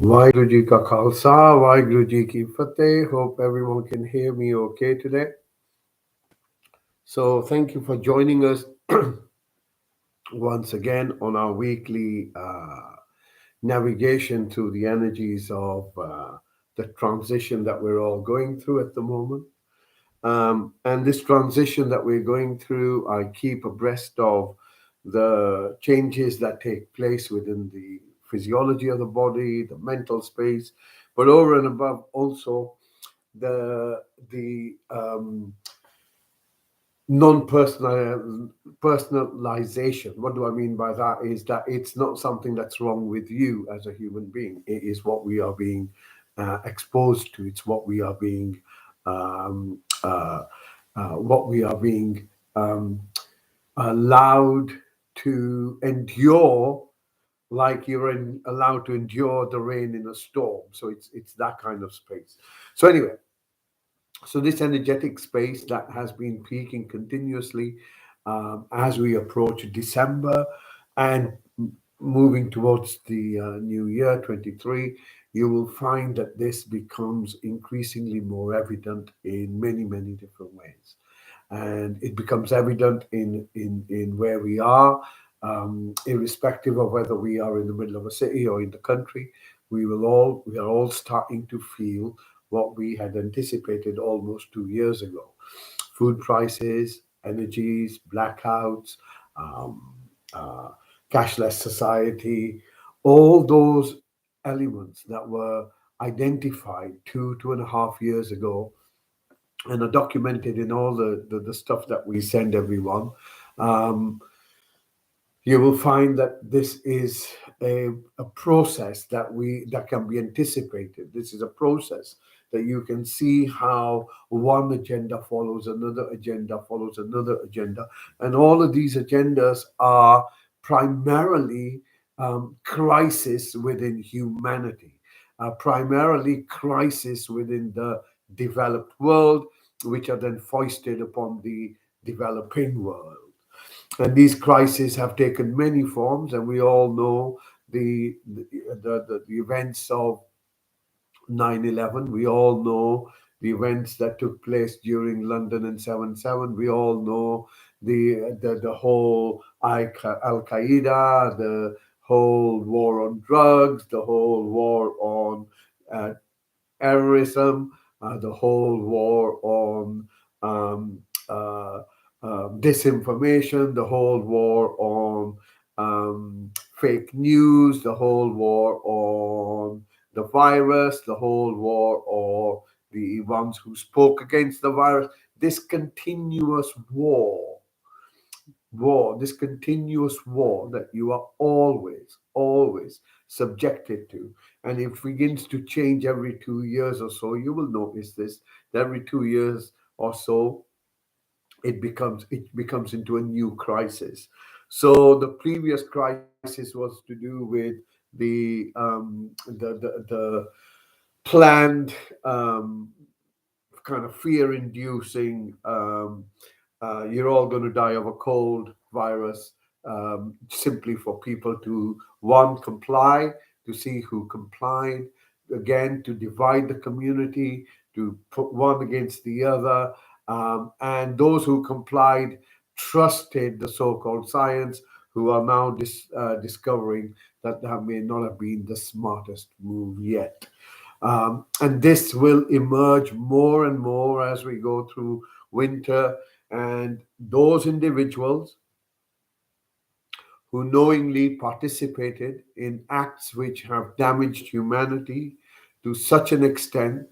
Waheguru Ji Ka Khalsa, Waheguru Ji Ki Fateh. Hope everyone can hear me okay today. So thank you for joining us once again on our weekly navigation through the energies of the transition that we're all going through at the moment. And this transition that we're going through, I keep abreast of the changes that take place within the physiology of the body, the mental space, but over and above also the non-personal personalization. What do I mean by that? Is that it's not something that's wrong with you as a human being. It is what we are being exposed to. It's um, uh, what we are being allowed to endure, like allowed to endure the rain in a storm. So it's that kind of space. So anyway, so this energetic space that has been peaking continuously as we approach December and moving towards the new year 23, you will find that this becomes increasingly more evident in many different ways, and it becomes evident in where we are, irrespective of whether we are in the middle of a city or in the country. We are all starting to feel what we had anticipated almost 2 years ago: food prices, energies, blackouts, um, uh, cashless society, all those elements that were identified 2.5 years ago and are documented in all the stuff that we send everyone. Um, you will find that this is a process that can be anticipated. This is a process that you can see how one agenda follows another agenda follows another agenda, and all of these agendas are primarily crisis within humanity, primarily crisis within the developed world, which are then foisted upon the developing world. And these crises have taken many forms, and we all know the events of 9/11. We all know the events that took place during London and 7/7. We all know the whole Al Qaeda, the whole war on drugs, the whole war on uh, terrorism, the whole war on um, uh, disinformation, the whole war on fake news, the whole war on the virus, the whole war on the ones who spoke against the virus. This continuous this continuous war that you are always subjected to. And it begins to change every 2 years or so. You will notice this, that every 2 years or so, it becomes into a new crisis. So the previous crisis was to do with the planned kind of fear-inducing. You're all going to die of a cold virus, simply for people to one comply, to see who complied, again to divide the community, to put one against the other, and those who complied trusted the so-called science, who are now discovering that that may not have been the smartest move yet. And this will emerge more and more as we go through winter. And those individuals who knowingly participated in acts which have damaged humanity to such an extent,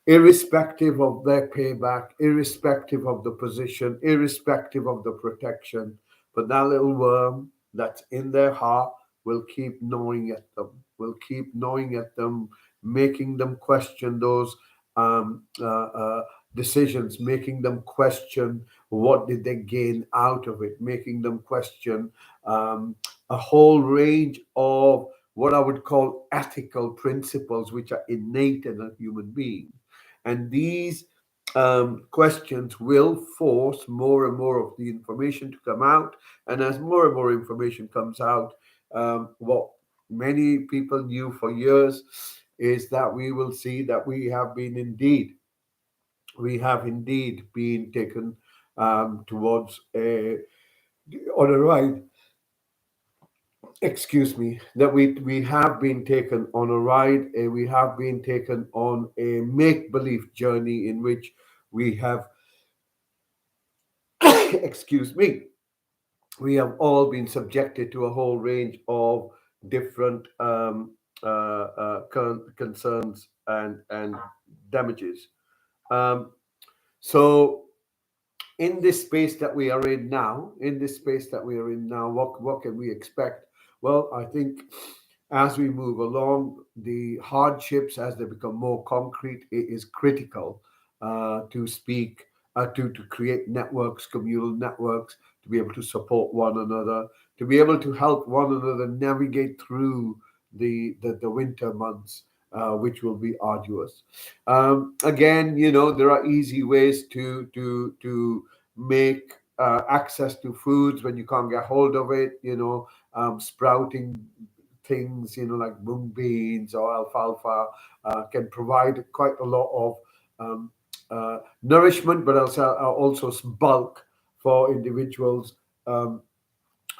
irrespective of their payback, irrespective of the position, irrespective of the protection, but that little worm that's in their heart will keep gnawing at them, making them question those decisions, making them question what did they gain out of it, making them question a whole range of what I would call ethical principles, which are innate in a human being. And these questions will force more and more of the information to come out. And as more and more information comes out, what many people knew for years, is that we will see that we have indeed been taken towards a on a ride, excuse me, that we have been taken on a ride, we have been taken on a make believe journey in which we have excuse me, we have all been subjected to a whole range of different concerns and damages. um, so in this space that we are in now, what can we expect? Well, I think as we move along, the hardships, as they become more concrete, it is critical to speak, to create networks, communal networks, to be able to support one another, to be able to help one another navigate through the winter months, which will be arduous. Again, there are easy ways to make access to foods when you can't get hold of it. Sprouting things, like mung beans or alfalfa, can provide quite a lot of um, nourishment, but also bulk for individuals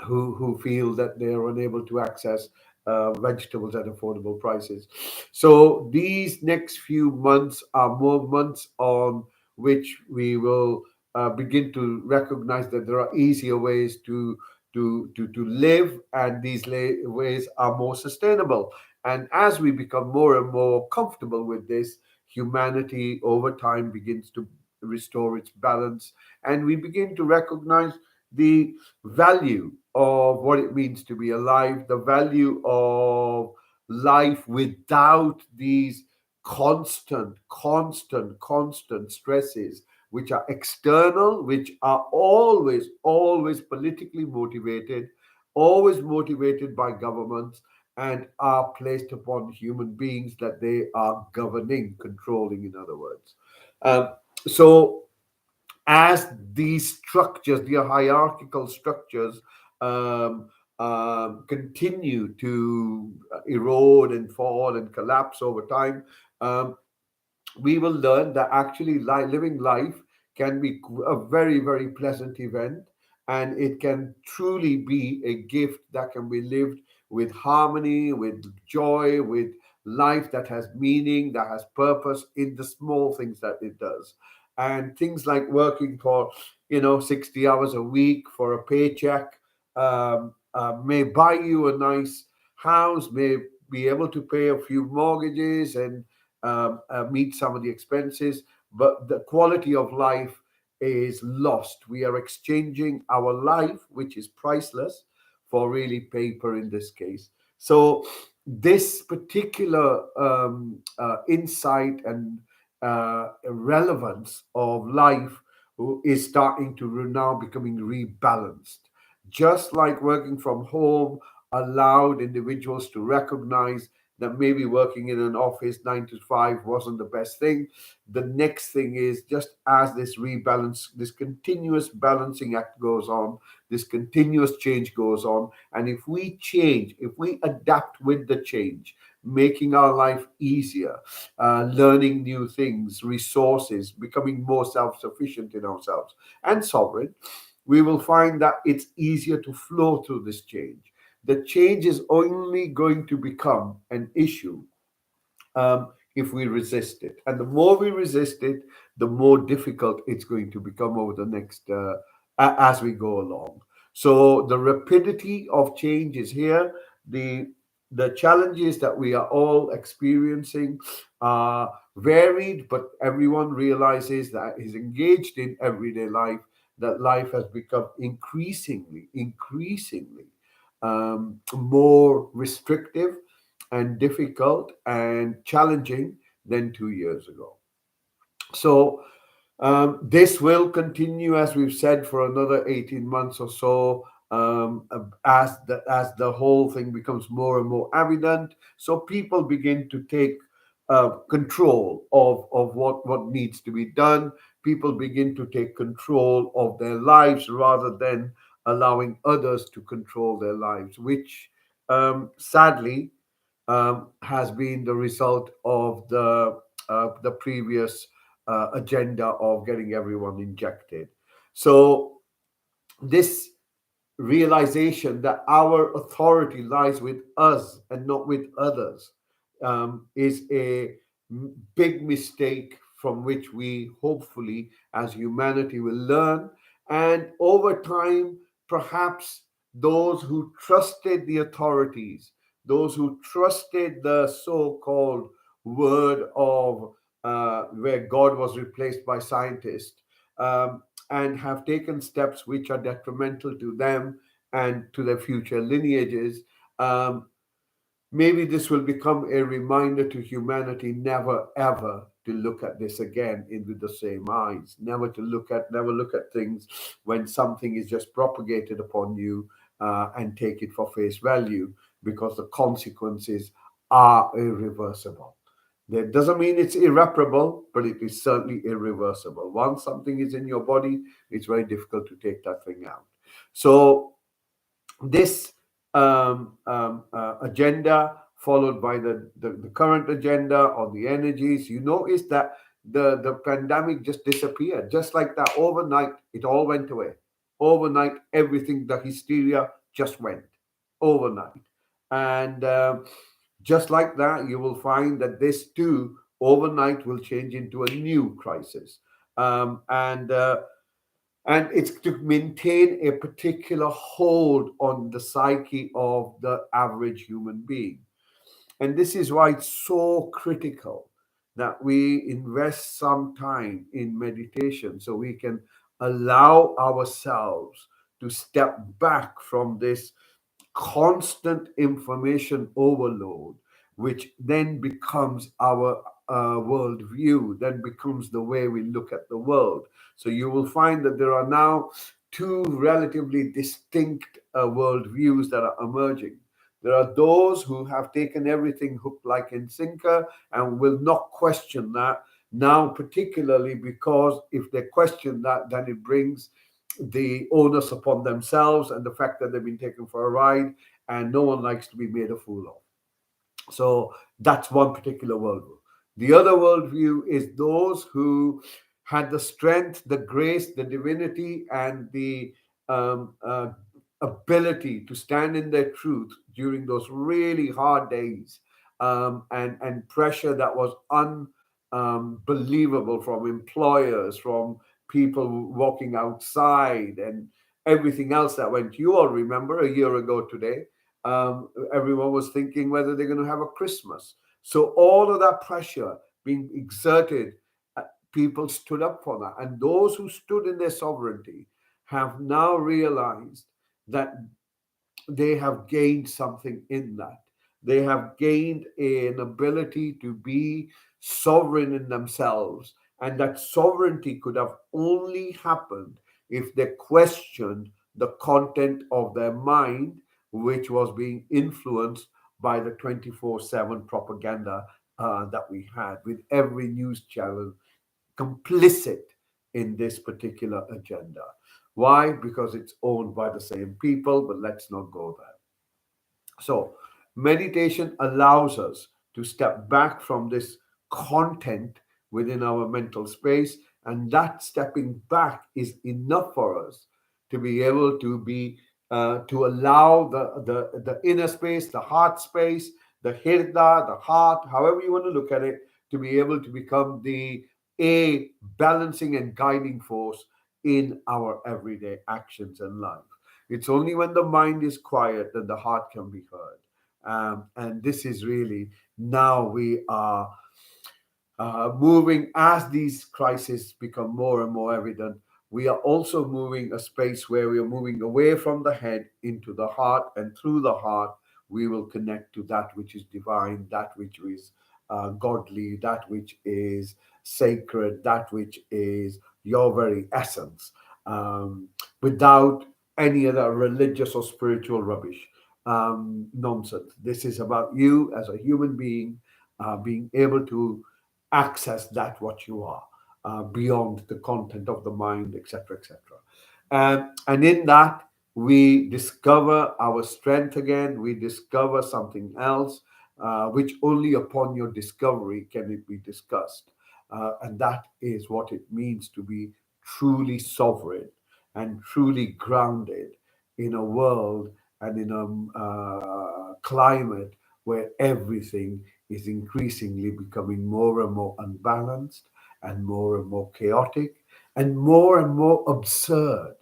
who feel that they are unable to access vegetables at affordable prices. So these next few months are more months on which we will begin to recognize that there are easier ways to live, and these ways are more sustainable. And as we become more and more comfortable with this, humanity over time begins to restore its balance, and we begin to recognize the value of what it means to be alive, the value of life without these constant stresses, which are external, which are always politically motivated, always motivated by governments, and are placed upon human beings that they are governing, controlling, in other words. Um, so as these structures, the hierarchical structures, um, continue to erode and fall and collapse over time, um, we will learn that actually living life can be a very, very pleasant event, and it can truly be a gift that can be lived with harmony, with joy, with life that has meaning, that has purpose in the small things that it does. And things like working for 60 hours a week for a paycheck may buy you a nice house, may be able to pay a few mortgages and meet some of the expenses, but the quality of life is lost. We are exchanging our life, which is priceless, for really paper in this case. So, this particular insight and relevance of life is starting to now becoming rebalanced. Just like working from home allowed individuals to recognize that maybe working in an office 9 to 5 wasn't the best thing. The next thing is, just as this rebalance, this continuous balancing act goes on, this continuous change goes on. And if we change, if we adapt with the change, making our life easier, learning new things, resources, becoming more self sufficient in ourselves and sovereign, we will find that it's easier to flow through this change. The change is only going to become an issue if we resist it. And the more we resist it, the more difficult it's going to become over the next, as we go along. So the rapidity of change is here. The the challenges that we are all experiencing are varied, but everyone realizes that is engaged in everyday life, that life has become increasingly more restrictive and difficult and challenging than 2 years ago. So this will continue, as we've said, for another 18 months or so, as the whole thing becomes more and more evident. So people begin to take control of what needs to be done. People begin to take control of their lives rather than allowing others to control their lives, which sadly has been the result of the previous agenda of getting everyone injected. So this realization that our authority lies with us and not with others is a big mistake from which we hopefully as humanity will learn. And over time, perhaps those who trusted the authorities, those who trusted the so-called word of where God was replaced by scientists, um, and have taken steps which are detrimental to them and to their future lineages, um, maybe this will become a reminder to humanity never ever to look at this again in with the same eyes, never look at things when something is just propagated upon you, and take it for face value, because the consequences are irreversible. That doesn't mean it's irreparable, but it is certainly irreversible. Once something is in your body, it's very difficult to take that thing out. So this agenda, followed by the current agenda on the energies, you notice that the pandemic just disappeared. Just like that, overnight, it all went away. Overnight, everything, the hysteria just went overnight. And just like that, you will find that this too, overnight, will change into a new crisis. And it's to maintain a particular hold on the psyche of the average human being. And this is why it's so critical that we invest some time in meditation so we can allow ourselves to step back from this constant information overload, which then becomes our worldview, then becomes the way we look at the world. So you will find that there are now two relatively distinct worldviews that are emerging. There are those who have taken everything hook, like, and sinker and will not question that now, particularly because if they question that, then it brings the onus upon themselves and the fact that they've been taken for a ride, and no one likes to be made a fool of. So that's one particular worldview. The other worldview is those who had the strength, the grace, the divinity, and the um, uh, ability to stand in their truth during those really hard days, and pressure that was unbelievable from employers, from people walking outside, and everything else that went. You all remember a year ago today, everyone was thinking whether they're going to have a Christmas. So all of that pressure being exerted, people stood up for that. And those who stood in their sovereignty have now realized that they have gained something in that. They have gained an ability to be sovereign in themselves. And that sovereignty could have only happened if they questioned the content of their mind, which was being influenced by the 24/7 propaganda that we had, with every news channel complicit in this particular agenda. Why? Because it's owned by the same people, but let's not go there. So, meditation allows us to step back from this content within our mental space, and that stepping back is enough for us to be able to be to allow the inner space, the heart space, the hirda, the heart, however you want to look at it, to be able to become the a balancing and guiding force in our everyday actions and life. It's only when the mind is quiet that the heart can be heard. And this is really, now we are moving, as these crises become more and more evident. We are also moving a space where we are moving away from the head into the heart, and through the heart, we will connect to that which is divine, that which is godly, that which is sacred, that which is your very essence, without any other religious or spiritual rubbish, nonsense. This is about you as a human being, being able to access that what you are, beyond the content of the mind, etc., etc. And in that, we discover our strength again, we discover something else, which only upon your discovery can it be discussed. And that is what it means to be truly sovereign and truly grounded in a world and in a climate where everything is increasingly becoming more and more unbalanced and more chaotic and more absurd.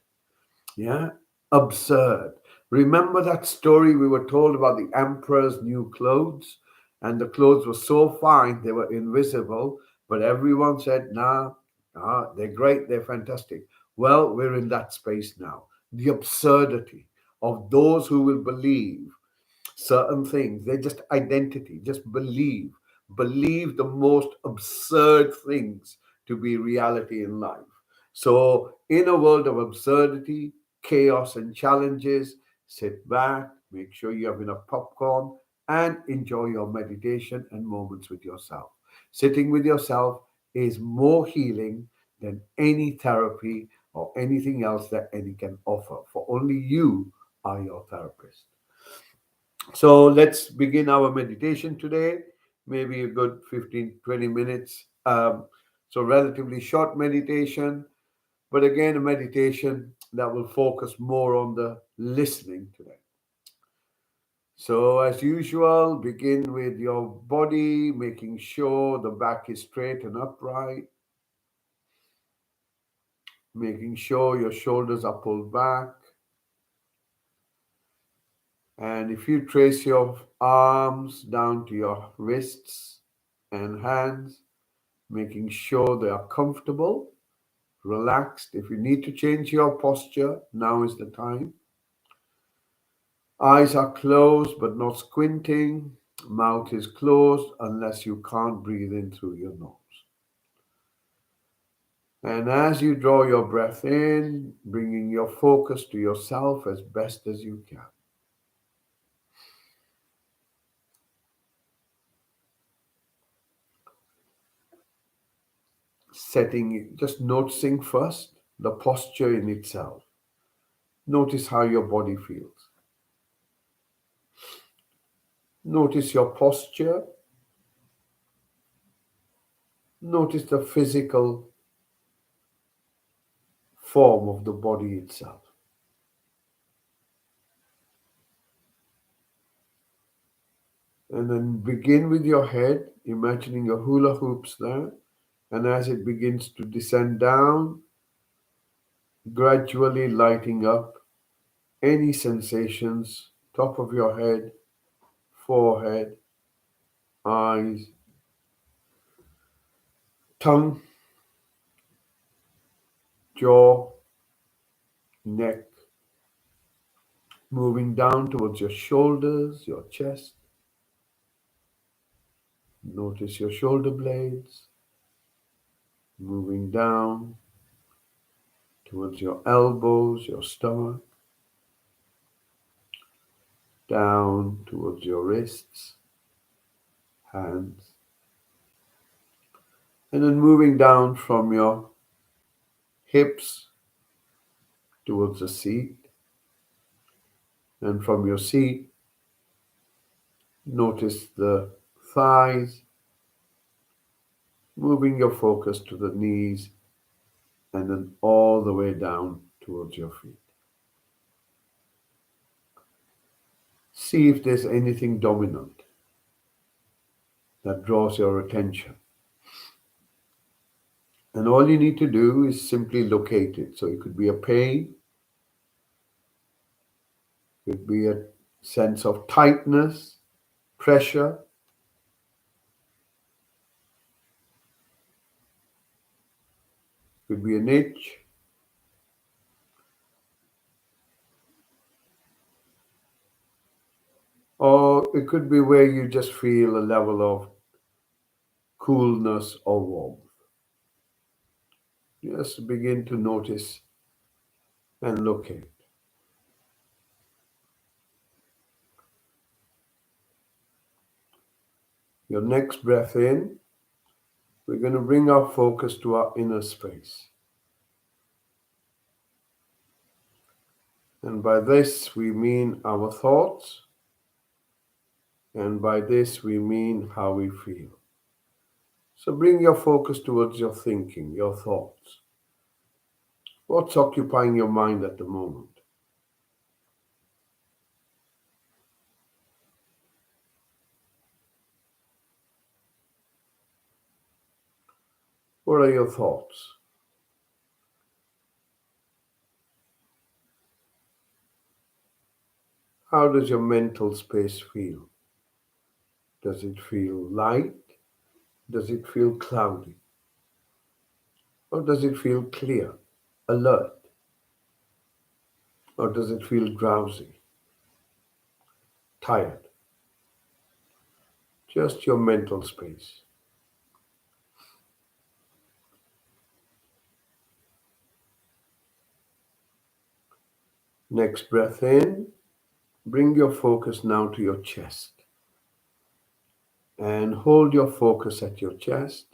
Yeah, absurd. Remember that story we were told about the emperor's new clothes? And the clothes were so fine, they were invisible, but everyone said, nah, nah, they're great, they're fantastic. Well, we're in that space now. The absurdity of those who will believe certain things. They're just identity. Just believe. Believe the most absurd things to be reality in life. So, in a world of absurdity, chaos, and challenges, sit back, make sure you have enough popcorn, and enjoy your meditation and moments with yourself. Sitting with yourself is more healing than any therapy or anything else that any can offer, for only you are your therapist. So let's begin our meditation today. Maybe a good 15, 20 minutes. So, relatively short meditation, but again, a meditation that will focus more on the listening today. So, as usual, begin with your body, making sure the back is straight and upright, making sure your shoulders are pulled back. And if you trace your arms down to your wrists and hands, making sure they are comfortable, relaxed. If you need to change your posture, now is the time. Eyes are closed but not squinting. Mouth is closed unless you can't breathe in through your nose. And as you draw your breath in, bringing your focus to yourself as best as you can. Just noticing first the posture in itself. Notice how your body feels. Notice your posture. Notice the physical form of the body itself. And then begin with your head, imagining your hula hoops there. And as it begins to descend down, gradually lighting up any sensations, top of your head, forehead, eyes, tongue, jaw, neck, moving down towards your shoulders, your chest. Notice your shoulder blades, moving down towards your elbows, your stomach, down towards your wrists, hands, and then moving down from your hips towards the seat, and from your seat, notice the thighs, moving your focus to the knees, and then all the way down towards your feet. See if there's anything dominant that draws your attention. And all you need to do is simply locate it. So it could be a pain, it could be a sense of tightness, pressure, it could be an itch, or it could be where you just feel a level of coolness or warmth. Just begin to notice and locate. Your next breath in, we're going to bring our focus to our inner space. And by this we mean our thoughts, and by this we mean how we feel. So bring your focus towards your thinking, your thoughts. What's occupying your mind at the moment? What are your thoughts? How does your mental space feel? Does it feel light? Does it feel cloudy? Or does it feel clear, alert? Or does it feel drowsy, tired? Just your mental space. Next breath in, bring your focus now to your chest and hold your focus at your chest.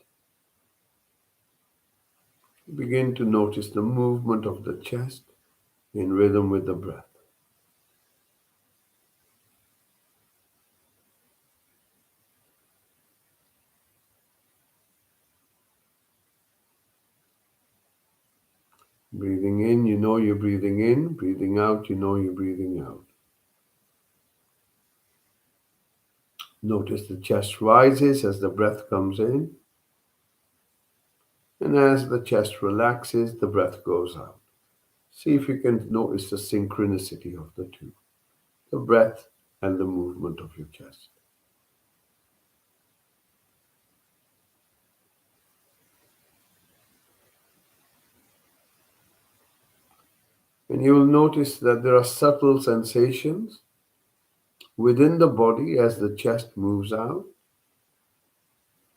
Begin to notice the movement of the chest in rhythm with the breath. Breathing in, you know you're breathing in. Breathing out, you know you're breathing out. Notice the chest rises as the breath comes in, and as the chest relaxes, the breath goes out. See if you can notice the synchronicity of the two, the breath and the movement of your chest. And you will notice that there are subtle sensations within the body as the chest moves out.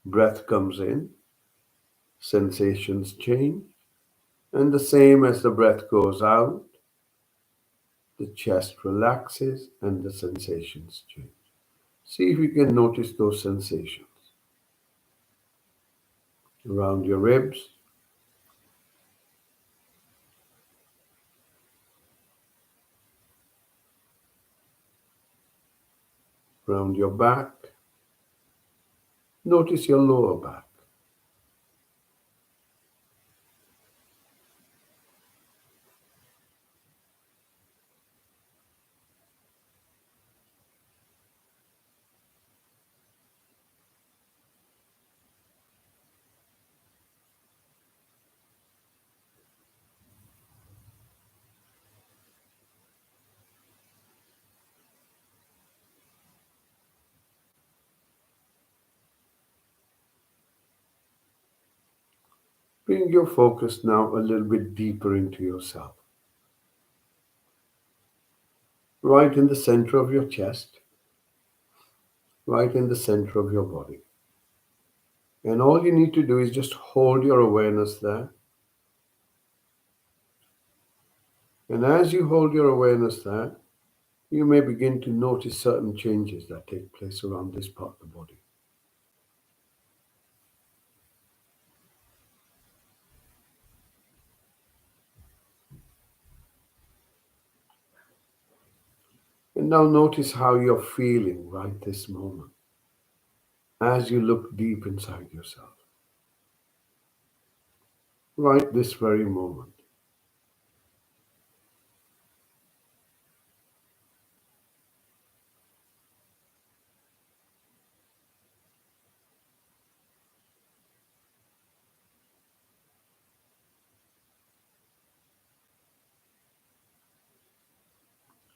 Breath comes in, sensations change, and the same as the breath goes out, the chest relaxes and the sensations change. See if you can notice those sensations around your ribs, around your back. Notice your lower back. Bring your focus now a little bit deeper into yourself. Right in the center of your chest, right in the center of your body. And all you need to do is just hold your awareness there. And as you hold your awareness there, you may begin to notice certain changes that take place around this part of the body. And now notice how you're feeling right this moment as you look deep inside yourself. Right this very moment.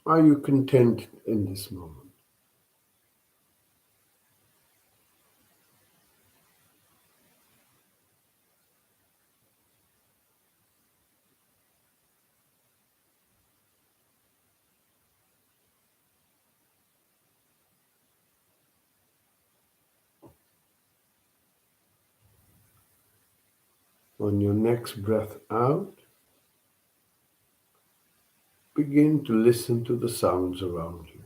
Are you content in this moment? On your next breath out, begin to listen to the sounds around you.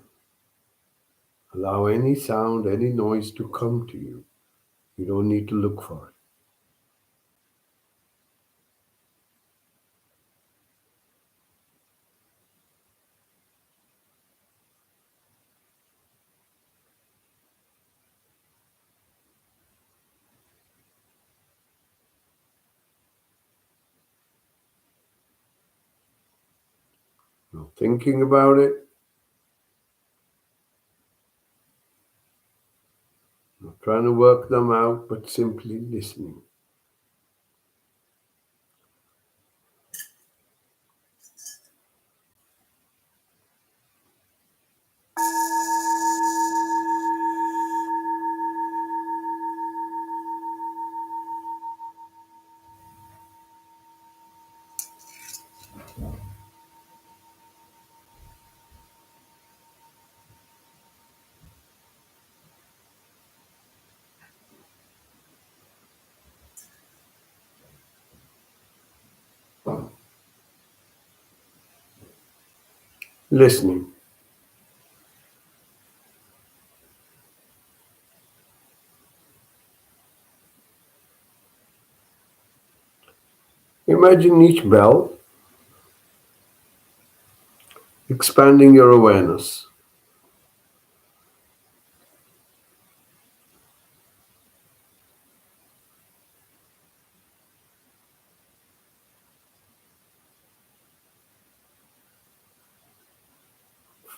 Allow any sound, any noise to come to you. You don't need to look for it. not thinking about it, not trying to work them out, but simply listening. Listening. Imagine each bell expanding your awareness.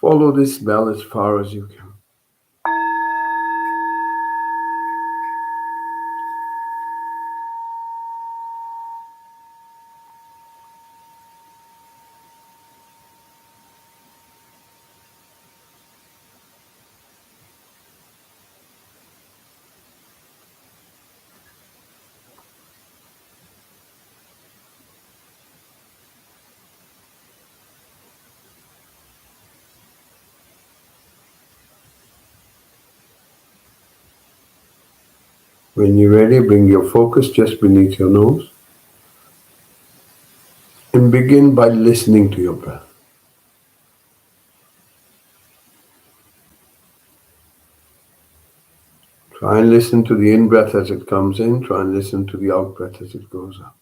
Follow this bell as far as you can. When you're ready, bring your focus just beneath your nose and begin by listening to your breath. Try and listen to the in-breath as it comes in. Try and listen to the out-breath as it goes out.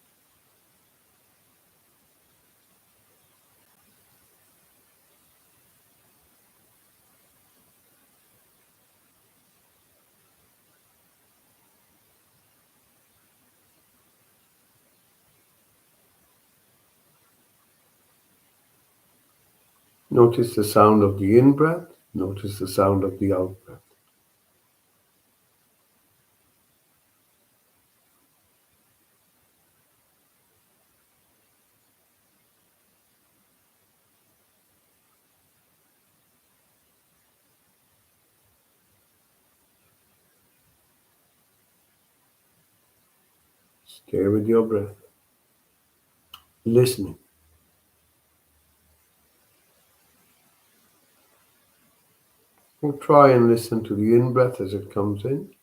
Notice the sound of the in-breath. Notice the sound of the out-breath. Stay with your breath. Listening. Or try and listen to the in-breath as it comes in.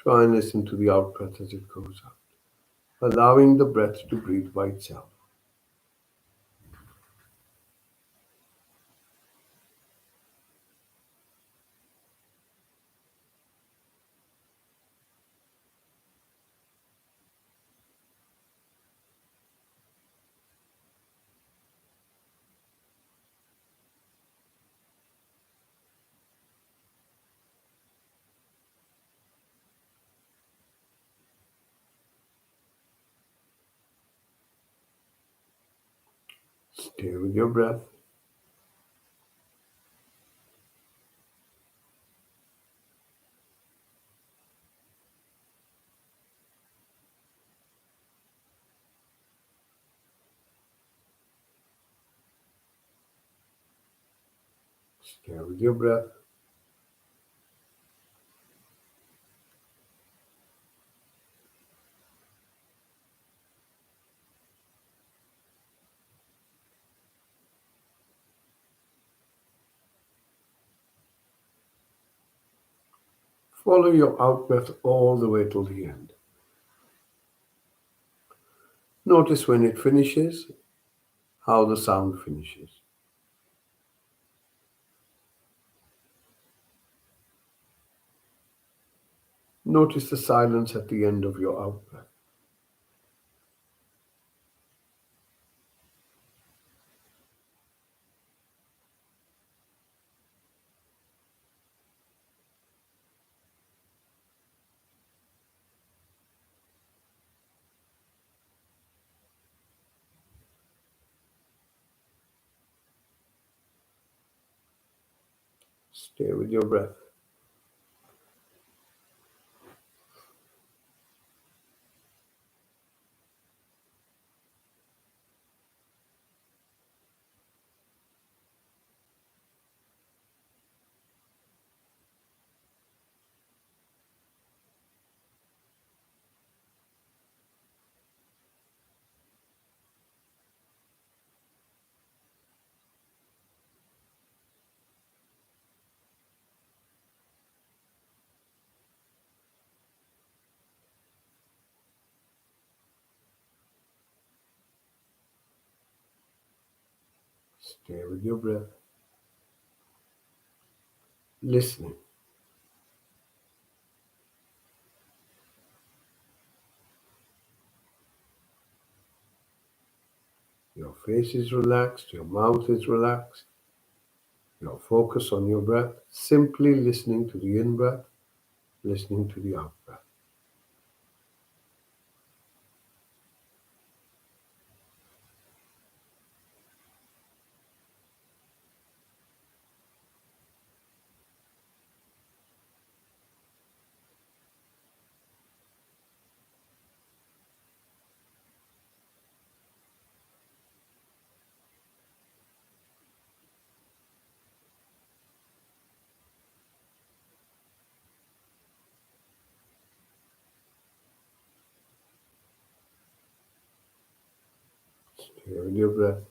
Try and listen to the out-breath as it goes out. Allowing the breath to breathe by itself. Stay with your breath. Stay with your breath. Follow your out-breath all the way till the end. Notice when it finishes, how the sound finishes. Notice the silence at the end of your out-breath. Stay with your breath. Stay with your breath. Listening. Your face is relaxed, your mouth is relaxed. Your focus on your breath, simply listening to the in breath, listening to the out breath. Stay with your breath.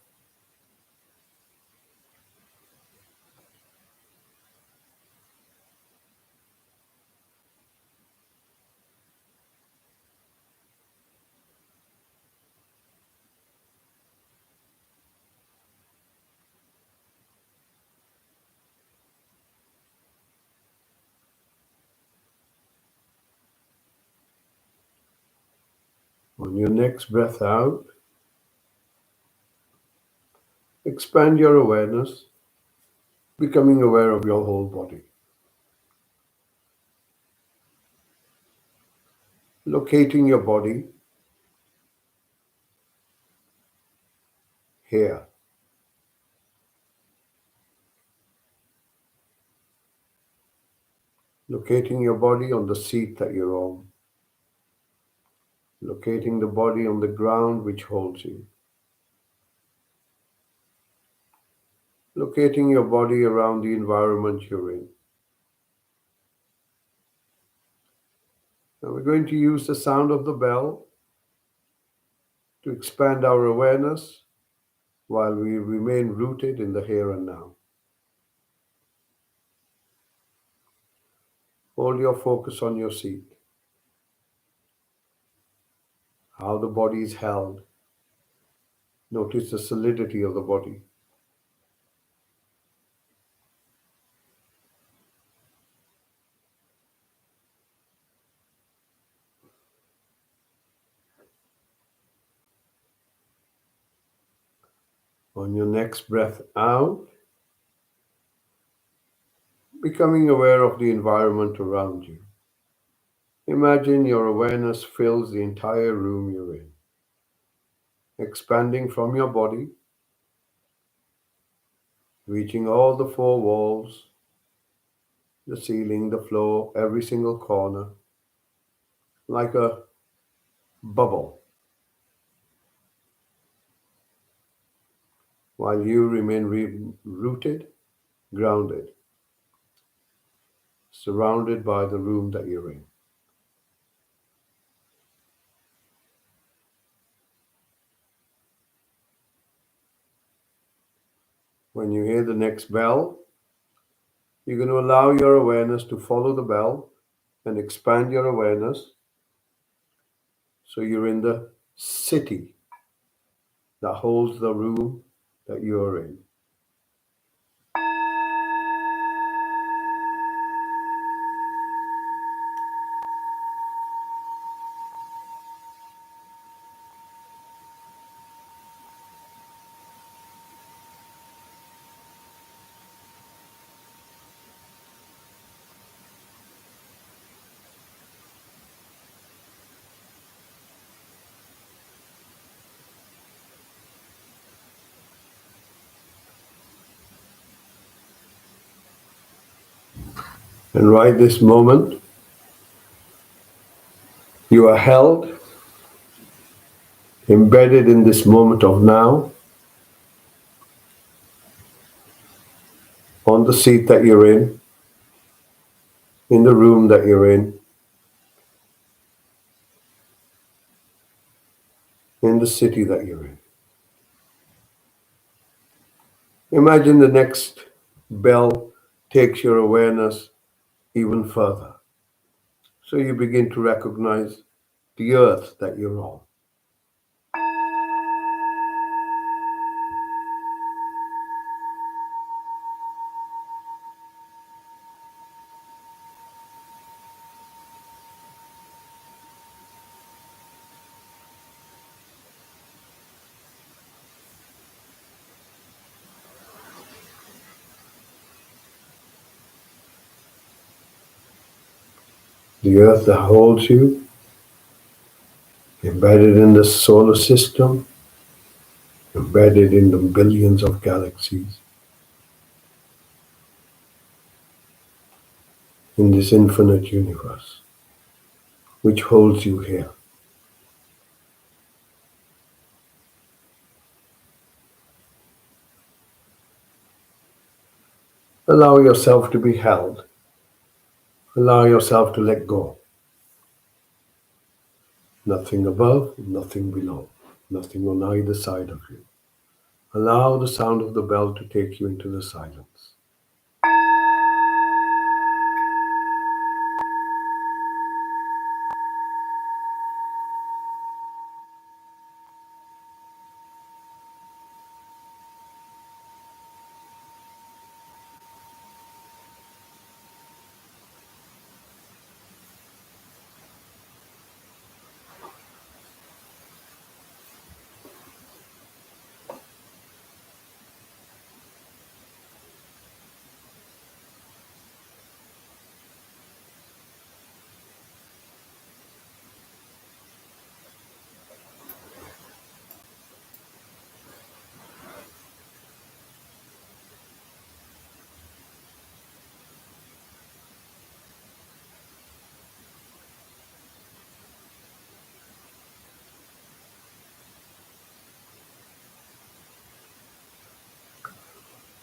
On your next breath out, expand your awareness, becoming aware of your whole body. Locating your body here. Locating your body on the seat that you're on. Locating the body on the ground which holds you. Locating your body around the environment you're in. Now we're going to use the sound of the bell to expand our awareness while we remain rooted in the here and now. Hold your focus on your seat, how the body is held. Notice the solidity of the body. On your next breath out, becoming aware of the environment around you. Imagine your awareness fills the entire room you're in, expanding from your body, reaching all the four walls, the ceiling, the floor, every single corner, like a bubble, while you remain rooted, grounded, surrounded by the room that you're in. When you hear the next bell, you're going to allow your awareness to follow the bell and expand your awareness so you're in the city that holds the room that you're in. And right this moment, you are held, embedded in this moment of now, on the seat that you're in the room that you're in the city that you're in. Imagine the next bell takes your awareness even further. So you begin to recognize the earth that you're on. The earth that holds you, embedded in the solar system, embedded in the billions of galaxies, in this infinite universe, which holds you here. Allow yourself to be held. Allow yourself to let go. Nothing above, nothing below, nothing on either side of you. Allow the sound of the bell to take you into the silence.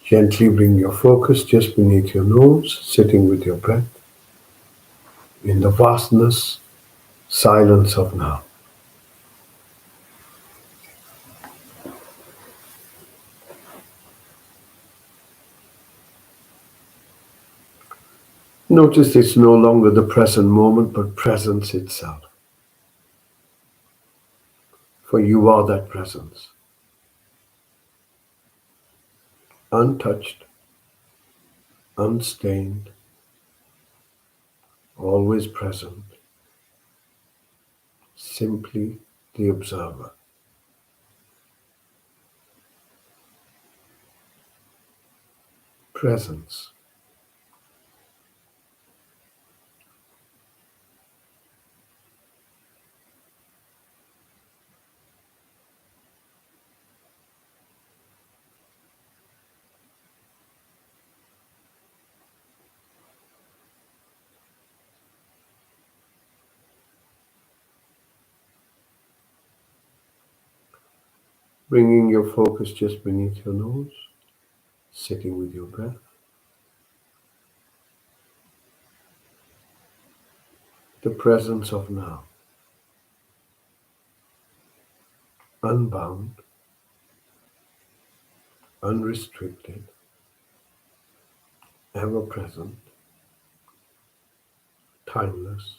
Gently bring your focus just beneath your nose, sitting with your breath in the vastness, silence of now. Notice it's no longer the present moment, but presence itself. For you are that presence, untouched, unstained, always present, simply the observer. Presence. Bringing your focus just beneath your nose, sitting with your breath. The presence of now, unbound, unrestricted, ever present, timeless.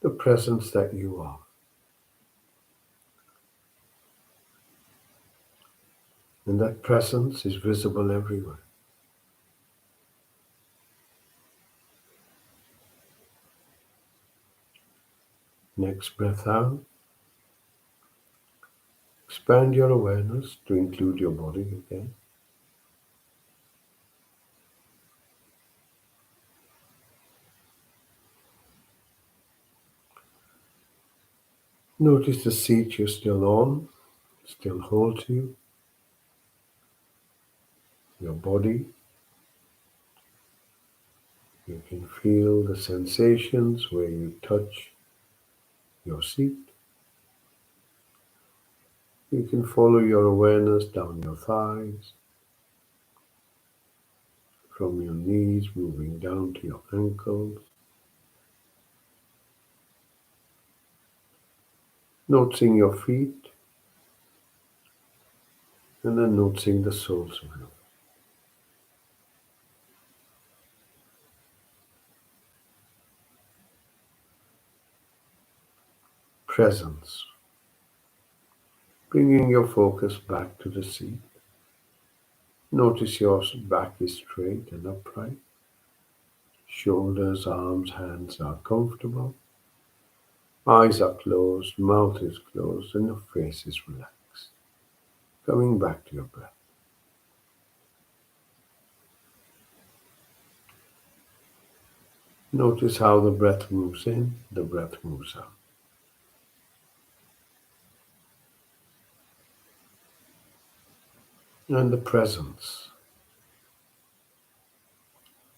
The presence that you are. And that presence is visible everywhere. Next breath out. Expand your awareness to include your body again. Notice the seat you're still on, still holds you, your body. You can feel the sensations where you touch your seat. You can follow your awareness down your thighs, from your knees moving down to your ankles, noticing your feet, and then noticing the soles of your presence, bringing your focus back to the seat. Notice your back is straight and upright. Shoulders, arms, hands are comfortable. Eyes are closed, mouth is closed, and your face is relaxed. Coming back to your breath. Notice how the breath moves in, the breath moves out. And the presence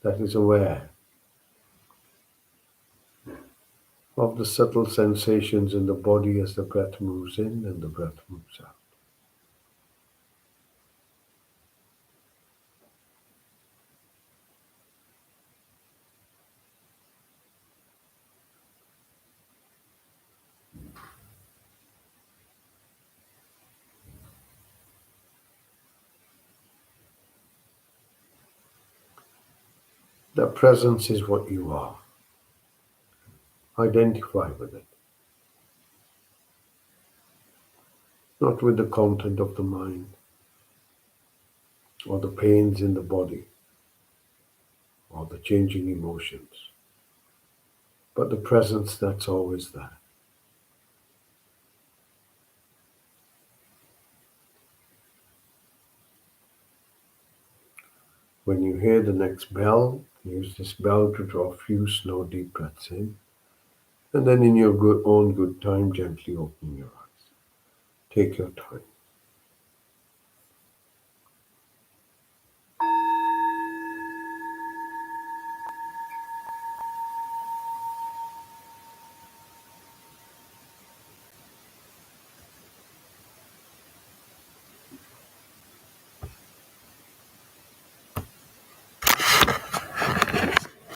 that is aware of the subtle sensations in the body as the breath moves in and the breath moves out. The presence is what you are. Identify with it, not with the content of the mind or the pains in the body or the changing emotions, but the presence that's always there. When you hear the next bell, use this bell to draw a few slow, deep breaths in, and then in your own good time, gently open your eyes. Take your time.